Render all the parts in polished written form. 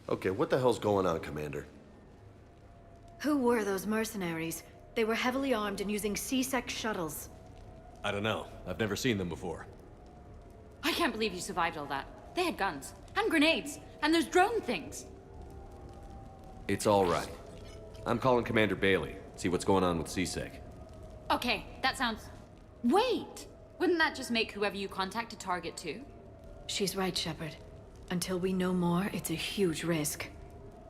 Okay, what the hell's going on, Commander? Who were those mercenaries? They were heavily armed and using C-Sec shuttles. I don't know. I've never seen them before. I can't believe you survived all that. They had guns, and grenades, and those drone things. It's all right. I'm calling Commander Bailey. See what's going on with CSEC. Okay, that sounds... Wait! Wouldn't that just make whoever you contact a target too? She's right, Shepard. Until we know more, it's a huge risk.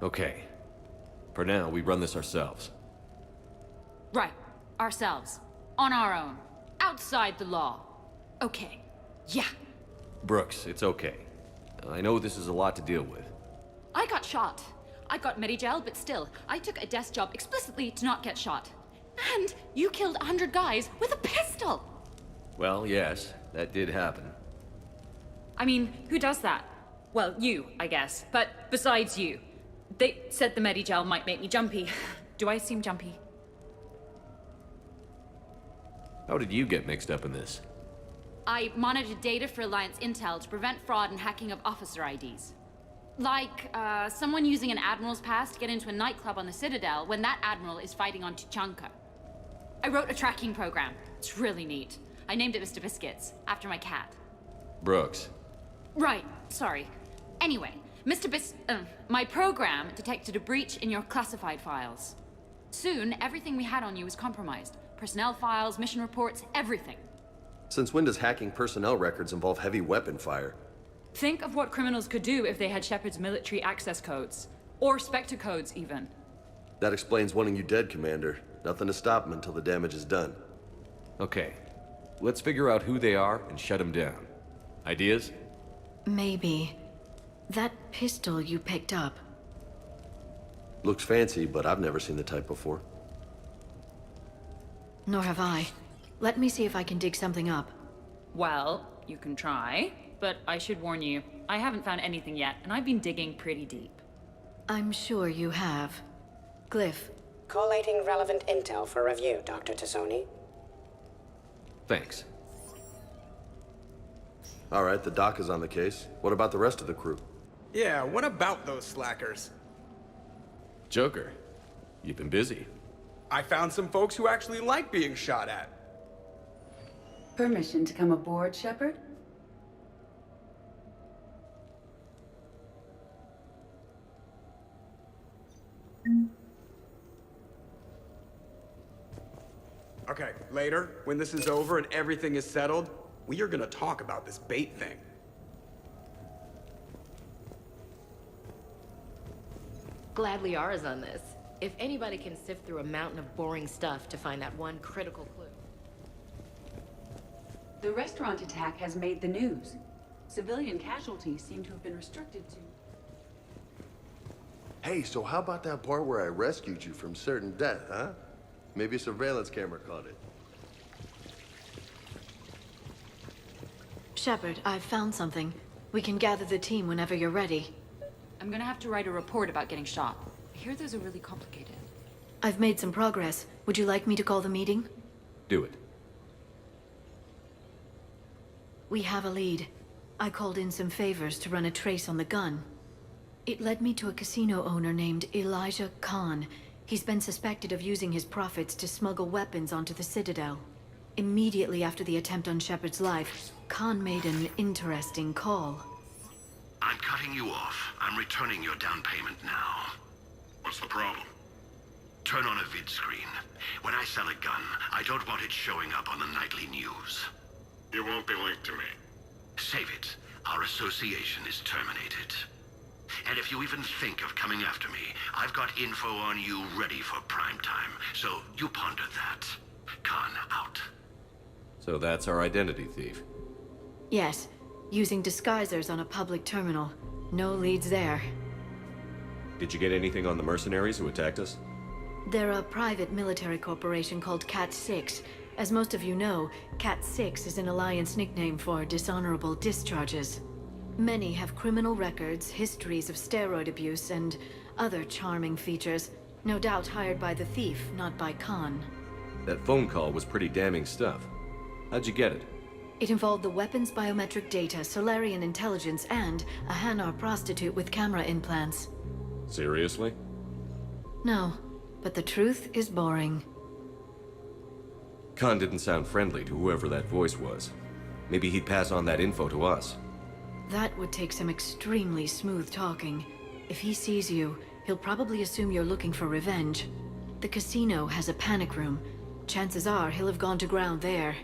Okay. For now, we run this ourselves. Right. Ourselves. On our own. Outside the law. Okay. Yeah. Brooks, it's okay. I know this is a lot to deal with. I got shot. I got Medigel, but still, I took a desk job explicitly to not get shot. And you killed 100 guys with a pistol! Well, yes, that did happen. I mean, who does that? Well, you, I guess. But besides you. They said the Medigel might make me jumpy. Do I seem jumpy? How did you get mixed up in this? I monitored data for Alliance intel to prevent fraud and hacking of officer IDs. Like, someone using an Admiral's pass to get into a nightclub on the Citadel when that Admiral is fighting on Tuchanka. I wrote a tracking program. It's really neat. I named it Mr. Biscuits, after my cat. Brooks. Right, sorry. Anyway, my program detected a breach in your classified files. Soon, everything we had on you was compromised. Personnel files, mission reports, everything. Since when does hacking personnel records involve heavy weapon fire? Think of what criminals could do if they had Shepard's military access codes. Or Spectre codes, even. That explains wanting you dead, Commander. Nothing to stop them until the damage is done. Okay. Let's figure out who they are and shut them down. Ideas? Maybe. That pistol you picked up. Looks fancy, but I've never seen the type before. Nor have I. Let me see if I can dig something up. Well, you can try. But I should warn you, I haven't found anything yet, and I've been digging pretty deep. I'm sure you have. Glyph. Collating relevant intel for review, Dr. Tassoni. Thanks. All right, the doc is on the case. What about the rest of the crew? Yeah, what about those slackers? Joker, you've been busy. I found some folks who actually like being shot at. Permission to come aboard, Shepard? Okay, later, when this is over and everything is settled, we are gonna talk about this bait thing. Glad Liara's on this. If anybody can sift through a mountain of boring stuff to find that one critical clue. The restaurant attack has made the news. Civilian casualties seem to have been restricted to... Hey, so how about that part where I rescued you from certain death, huh? Maybe a surveillance camera caught it. Shepard, I've found something. We can gather the team whenever you're ready. I'm gonna have to write a report about getting shot. I hear those are really complicated. I've made some progress. Would you like me to call the meeting? Do it. We have a lead. I called in some favors to run a trace on the gun. It led me to a casino owner named Elijah Khan. He's been suspected of using his profits to smuggle weapons onto the Citadel. Immediately after the attempt on Shepard's life, Khan made an interesting call. I'm cutting you off. I'm returning your down payment now. What's the problem? Turn on a vid screen. When I sell a gun, I don't want it showing up on the nightly news. You won't be linked to me. Save it. Our association is terminated. And if you even think of coming after me, I've got info on you ready for prime time. So you ponder that. Khan out. So that's our identity thief. Yes, using disguisers on a public terminal. No leads there. Did you get anything on the mercenaries who attacked us? They're a private military corporation called Cat-6. As most of you know, Cat-6 is an Alliance nickname for dishonorable discharges. Many have criminal records, histories of steroid abuse, and other charming features. No doubt hired by the thief, not by Khan. That phone call was pretty damning stuff. How'd you get it? It involved the weapons biometric data, Solarian intelligence, and a Hanar prostitute with camera implants. Seriously? No, but the truth is boring. Khan didn't sound friendly to whoever that voice was. Maybe he'd pass on that info to us. That would take some extremely smooth talking. If he sees you, he'll probably assume you're looking for revenge. The casino has a panic room. Chances are he'll have gone to ground there.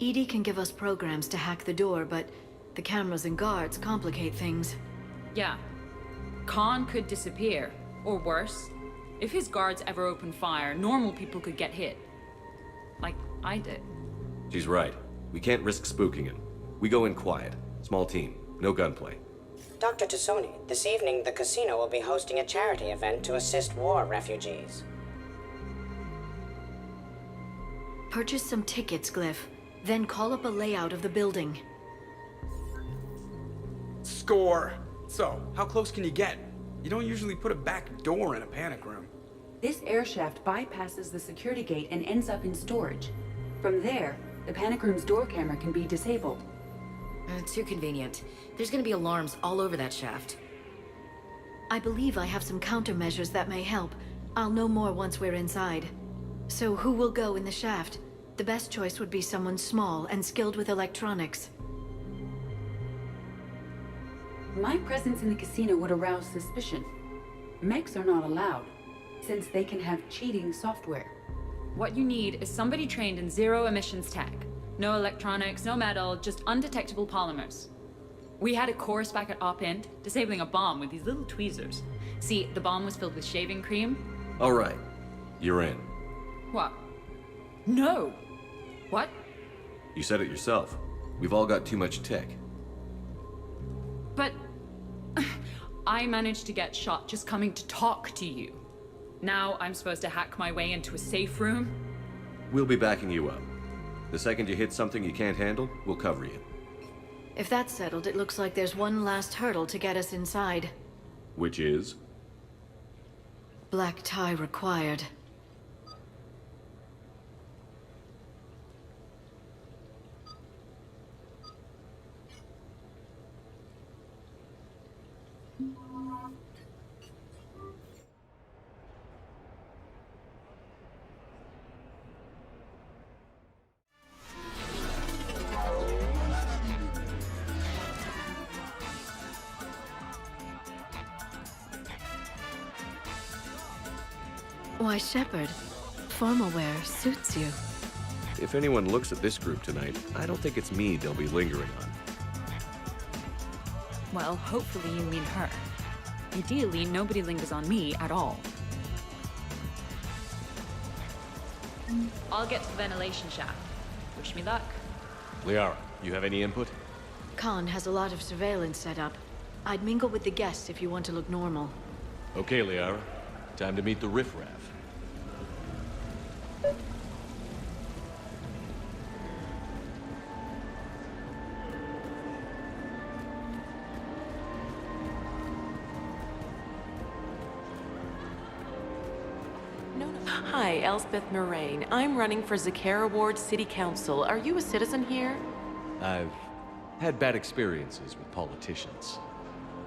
Edie can give us programs to hack the door, but the cameras and guards complicate things. Yeah. Khan could disappear. Or worse, if his guards ever open fire, normal people could get hit. Like I did. She's right. We can't risk spooking him. We go in quiet. Small team. No gunplay. Dr. Tassoni, this evening the casino will be hosting a charity event to assist war refugees. Purchase some tickets, Glyph. Then call up a layout of the building. Score! So, how close can you get? You don't usually put a back door in a panic room. This air shaft bypasses the security gate and ends up in storage. From there, the panic room's door camera can be disabled. Too convenient. There's gonna be alarms all over that shaft. I believe I have some countermeasures that may help. I'll know more once we're inside. So who will go in the shaft? The best choice would be someone small and skilled with electronics. My presence in the casino would arouse suspicion. Mechs are not allowed, since they can have cheating software. What you need is somebody trained in zero emissions tech. No electronics, no metal, just undetectable polymers. We had a course back at Op-Int, disabling a bomb with these little tweezers. See, the bomb was filled with shaving cream. All right. You're in. What? No! What? You said it yourself. We've all got too much tech. But I managed to get shot just coming to talk to you. Now I'm supposed to hack my way into a safe room? We'll be backing you up. The second you hit something you can't handle, we'll cover you. If that's settled, it looks like there's one last hurdle to get us inside. Which is? Black tie required. Why, Shepard, formal wear suits you. If anyone looks at this group tonight, I don't think it's me they'll be lingering on. Well, hopefully you mean her. Ideally, nobody lingers on me at all. I'll get to the ventilation shaft. Wish me luck. Liara, you have any input? Khan has a lot of surveillance set up. I'd mingle with the guests if you want to look normal. Okay, Liara. Time to meet the riffraff. Hi, Elspeth Moraine. I'm running for Zakara Ward City Council. Are you a citizen here? I've had bad experiences with politicians.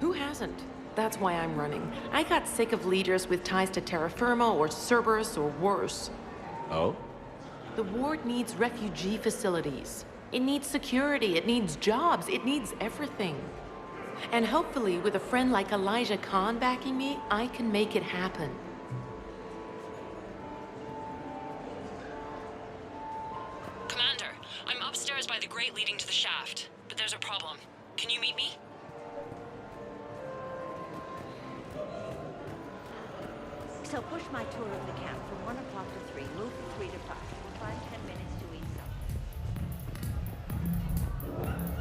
Who hasn't? That's why I'm running. I got sick of leaders with ties to Terra Firma or Cerberus or worse. Oh? The ward needs refugee facilities. It needs security, it needs jobs, it needs everything. And hopefully, with a friend like Elijah Khan backing me, I can make it happen. Commander, I'm upstairs by the grate leading to the shaft, but there's a problem. Can you meet me? So push my tour of the camp from 1 o'clock to 3, move from 3 to 5. We'll find 10 minutes to eat something.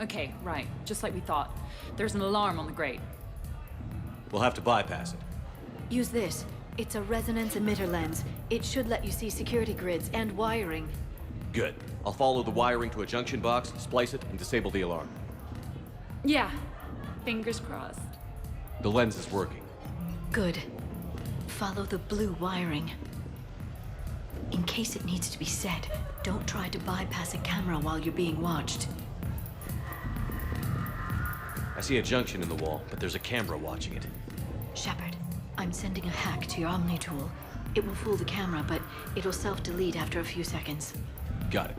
Okay, right. Just like we thought. There's an alarm on the grate. We'll have to bypass it. Use this. It's a resonance emitter lens. It should let you see security grids and wiring. Good. I'll follow the wiring to a junction box, splice it, and disable the alarm. Yeah. Fingers crossed. The lens is working. Good. Follow the blue wiring. In case it needs to be said, don't try to bypass a camera while you're being watched. I see a junction in the wall, but there's a camera watching it. Shepard, I'm sending a hack to your Omni tool. It will fool the camera, but it'll self-delete after a few seconds. Got it.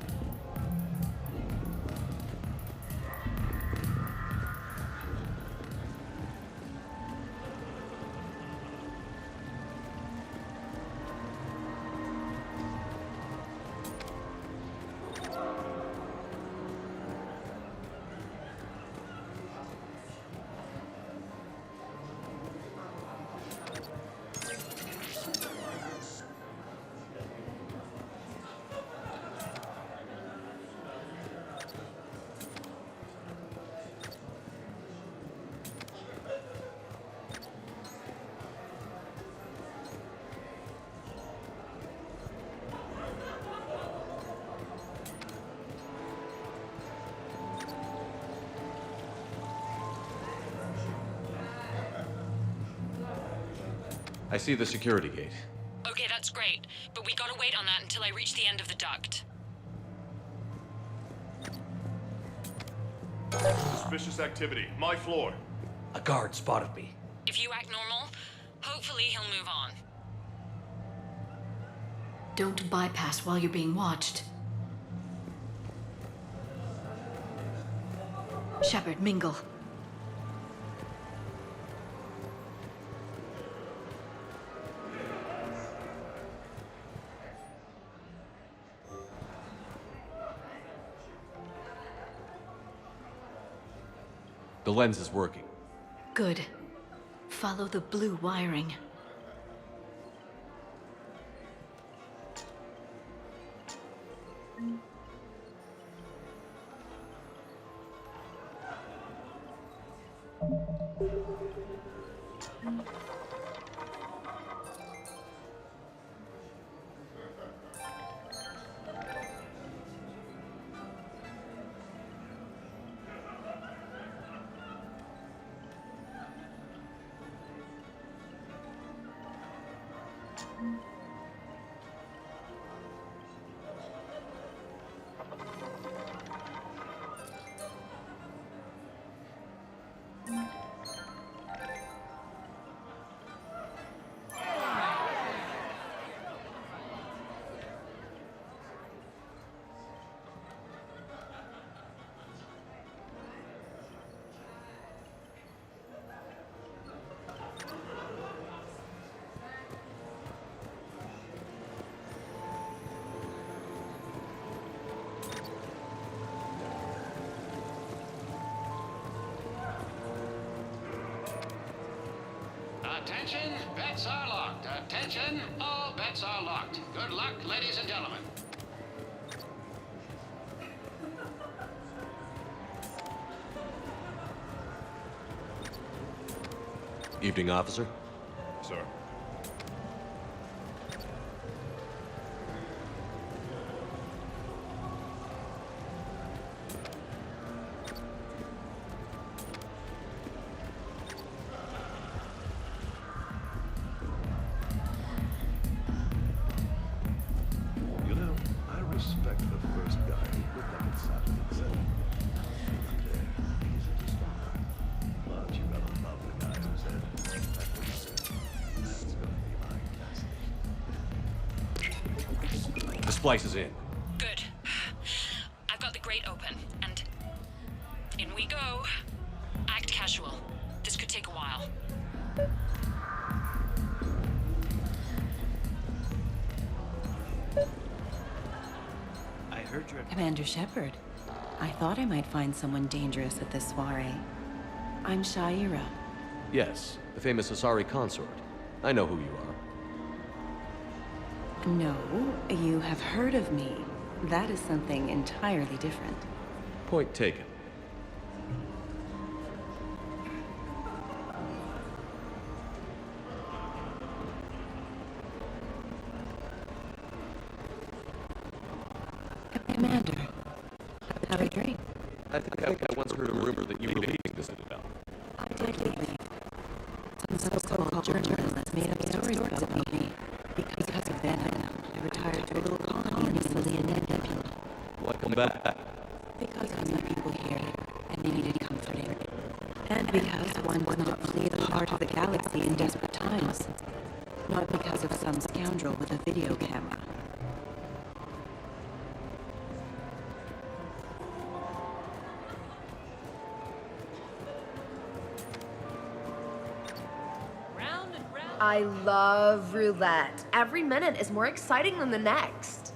I see the security gate. Okay, that's great. But we gotta wait on that until I reach the end of the duct. Suspicious activity. My floor. A guard spotted me. If you act normal, hopefully he'll move on. Don't bypass while you're being watched. Shepard, mingle. The lens is working. Good. Follow the blue wiring. Attention, bets are locked. Attention, all bets are locked. Good luck, ladies and gentlemen. Evening, officer. Sir. You know, I respect the first guy who put that inside and said, there, he's a star. But you gotta love the guy who said, that's what he said. That's gonna be my destiny. The splice is in. Good. I've got the grate open, and in we go. Act casual. This could take a while. I heard your... Commander Shepard, I thought I might find someone dangerous at this soiree. I'm Shaira. Yes, the famous Asari consort. I know who you are. No, you have heard of me. That is something entirely different. Point taken. Commander, have a drink. I think I once heard a rumor that you were leaving the Citadel. I did leave. Some so-called journalists made up stories about me. Because of that, I retired to a little back. Because of the people here, and they needed comforting. And because one would not flee the heart of the galaxy in desperate times. Not because of some scoundrel with a video camera. I love roulette. Every minute is more exciting than the next.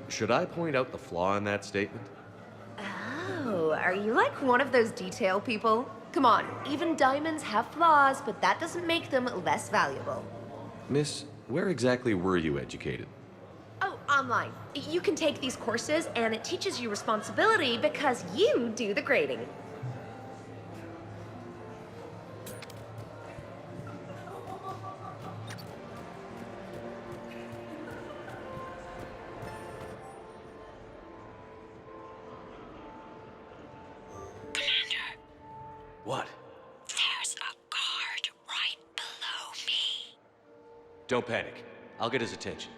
Should I point out the flaw in that statement? Oh, are you like one of those detail people? Come on, even diamonds have flaws, but that doesn't make them less valuable. Miss, where exactly were you educated? Oh, online. You can take these courses, and it teaches you responsibility because you do the grading. What? There's a guard right below me. Don't panic. I'll get his attention.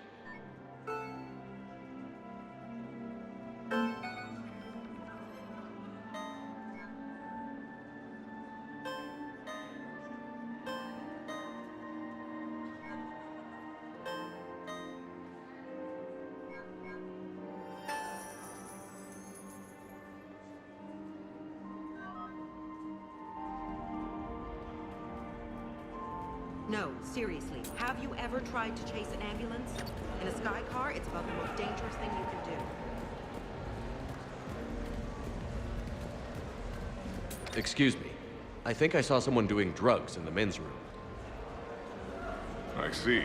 No, seriously, have you ever tried to chase an ambulance? In a sky car, it's about the most dangerous thing you can do. Excuse me. I think I saw someone doing drugs in the men's room. I see.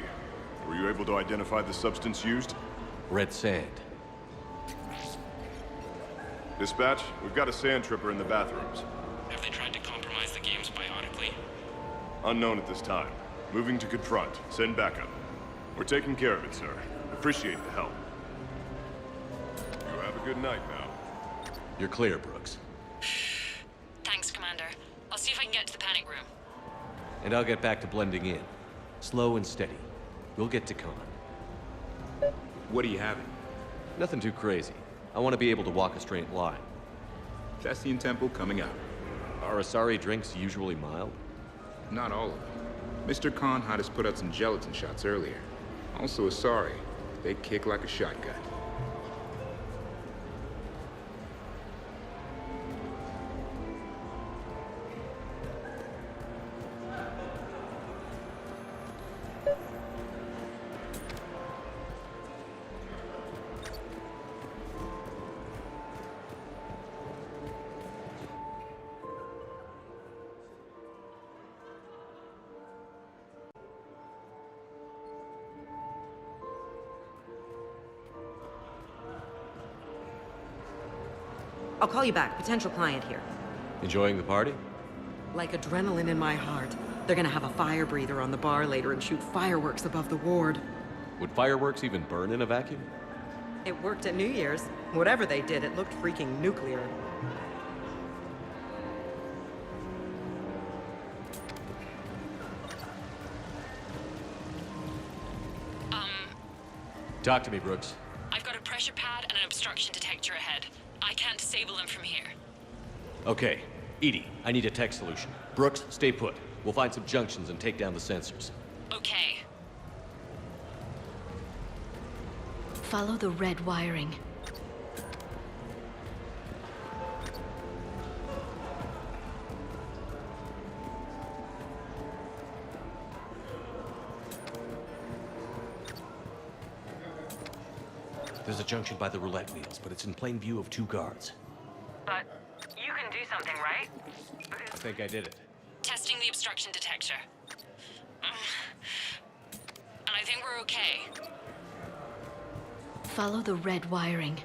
Were you able to identify the substance used? Red sand. Dispatch, we've got a sand tripper in the bathrooms. Have they tried to compromise the games biotically? Unknown at this time. Moving to confront. Send backup. We're taking care of it, sir. Appreciate the help. You have a good night now. You're clear, Brooks. Thanks, Commander. I'll see if I can get to the panic room. And I'll get back to blending in. Slow and steady. We'll get to Khan. What are you having? Nothing too crazy. I want to be able to walk a straight line. Cassian Temple coming up. Are Asari drinks usually mild? Not all of them. Mr. Khan had us put out some gelatin shots earlier. Also Asari. They kick like a shotgun. I'll call you back. Potential client here. Enjoying the party? Like adrenaline in my heart. They're gonna have a fire breather on the bar later and shoot fireworks above the ward. Would fireworks even burn in a vacuum? It worked at New Year's. Whatever they did, it looked freaking nuclear. Talk to me, Brooks. I've got a pressure pad and an obstruction detector ahead. I can't disable them from here. Okay. Edie, I need a tech solution. Brooks, stay put. We'll find some junctions and take down the sensors. Okay. Follow the red wiring. There's a junction by the roulette wheels, but it's in plain view of 2 guards. But you can do something, right? I think I did it. Testing the obstruction detector. And I think we're okay. Follow the red wiring.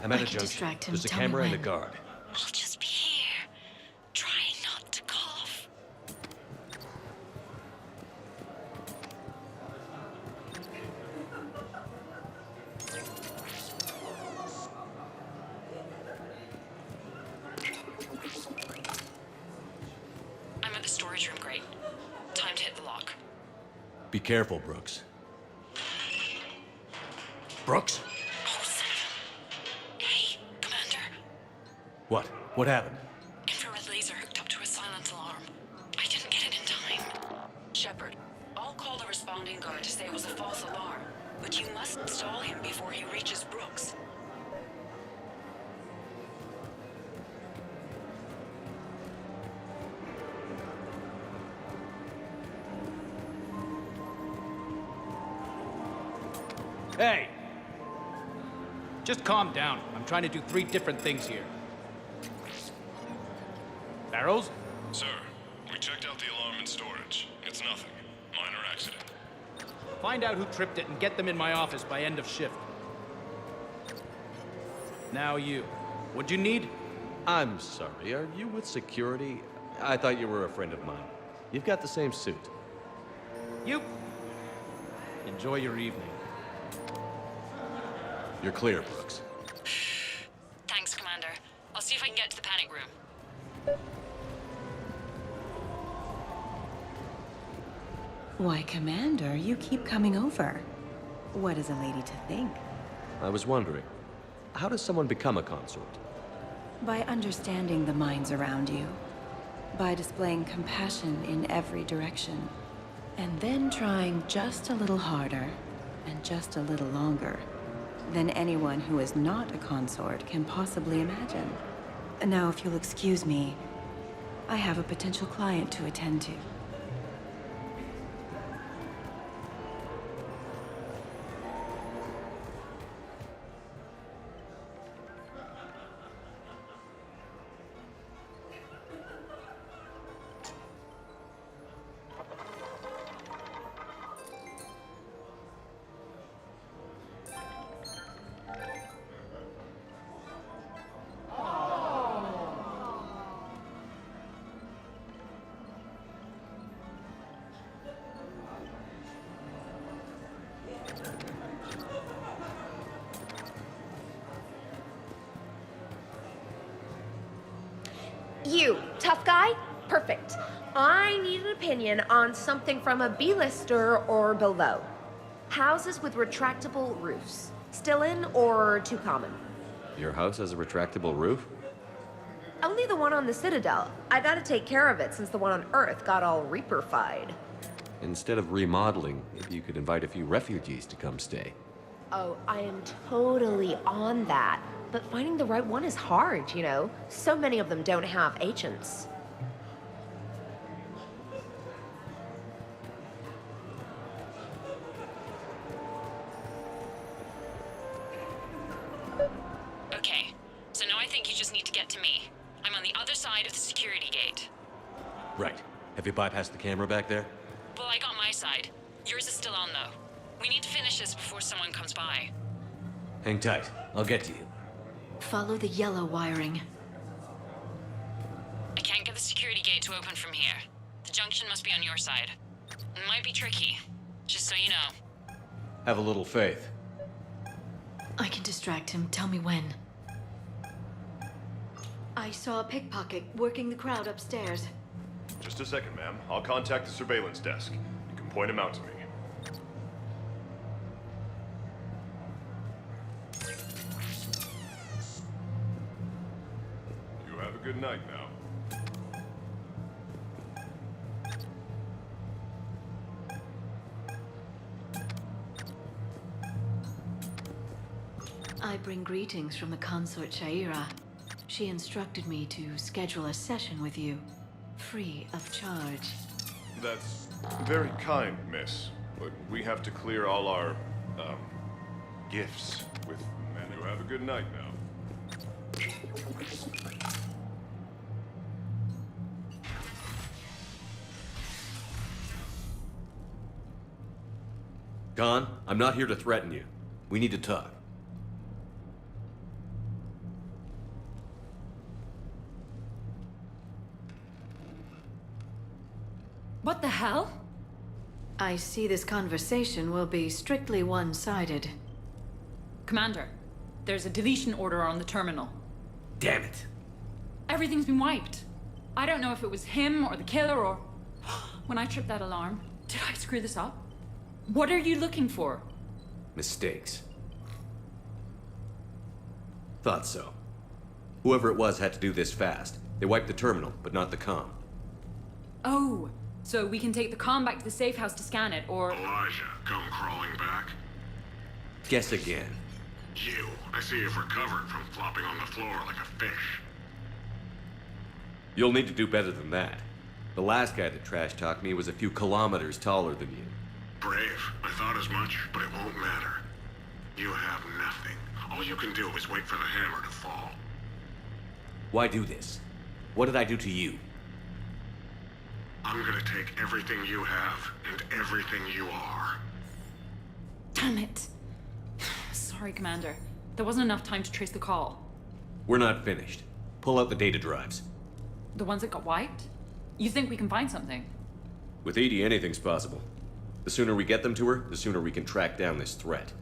I'm at I a can junction. distract him. There's a Tell me camera and a when. guard. I'll just be here, trying not to cough. Be careful, Brooks. Brooks? Hey, Commander. What? What happened? Infrared laser hooked up to a silent alarm. I didn't get it in time. Shepard, I'll call the responding guard to say it was a false alarm, but you must stall him before he reaches Brooks. Hey! Just calm down. I'm trying to do 3 different things here. Barrows? Sir, we checked out the alarm in storage. It's nothing. Minor accident. Find out who tripped it and get them in my office by end of shift. Now you. What'd you need? I'm sorry, are you with security? I thought you were a friend of mine. You've got the same suit. You. Enjoy your evening. You're clear, Brooks. Thanks, Commander. I'll see if I can get to the panic room. Why, Commander, you keep coming over. What is a lady to think? I was wondering, how does someone become a consort? By understanding the minds around you. By displaying compassion in every direction. And then trying just a little harder and just a little longer than anyone who is not a consort can possibly imagine. Now, if you'll excuse me, I have a potential client to attend to. You, tough guy? Perfect. I need an opinion on something from a B-lister or below. Houses with retractable roofs. Still in or too common? Your house has a retractable roof? Only the one on the Citadel. I gotta take care of it since the one on Earth got all Reaper-fied. Instead of remodeling, maybe you could invite a few refugees to come stay. Oh, I am totally on that. But finding the right one is hard, you know? So many of them don't have agents. Okay, so now I think you just need to get to me. I'm on the other side of the security gate. Right. Have you bypassed the camera back there? Well, I got my side. Yours is still on, though. We need to finish this before someone comes by. Hang tight. I'll get to you. Follow the yellow wiring. I can't get the security gate to open from here. The junction must be on your side. It might be tricky, just so you know. Have a little faith. I can distract him. Tell me when. I saw a pickpocket working the crowd upstairs. Just a second, ma'am. I'll contact the surveillance desk. You can point him out to me. You have a good night now. I bring greetings from the consort Shaira. She instructed me to schedule a session with you, free of charge. That's very kind, miss. But we have to clear all our, gifts with men who have a good night now. Khan, I'm not here to threaten you. We need to talk. What the hell? I see this conversation will be strictly one-sided. Commander, there's a deletion order on the terminal. Damn it. Everything's been wiped. I don't know if it was him or the killer or... When I tripped that alarm, did I screw this up? What are you looking for? Mistakes. Thought so. Whoever it was had to do this fast. They wiped the terminal, but not the comm. Oh, so we can take the comm back to the safe house to scan it, or... Elijah, come crawling back. Guess again. You. I see you've recovered from flopping on the floor like a fish. You'll need to do better than that. The last guy that trash-talked me was a few kilometers taller than you. Brave. I thought as much, but it won't matter. You have nothing. All you can do is wait for the hammer to fall. Why do this? What did I do to you? I'm gonna take everything you have and everything you are. Damn it. Sorry, Commander. There wasn't enough time to trace the call. We're not finished. Pull out the data drives. The ones that got wiped? You think we can find something? With Edie, anything's possible. The sooner we get them to her, the sooner we can track down this threat.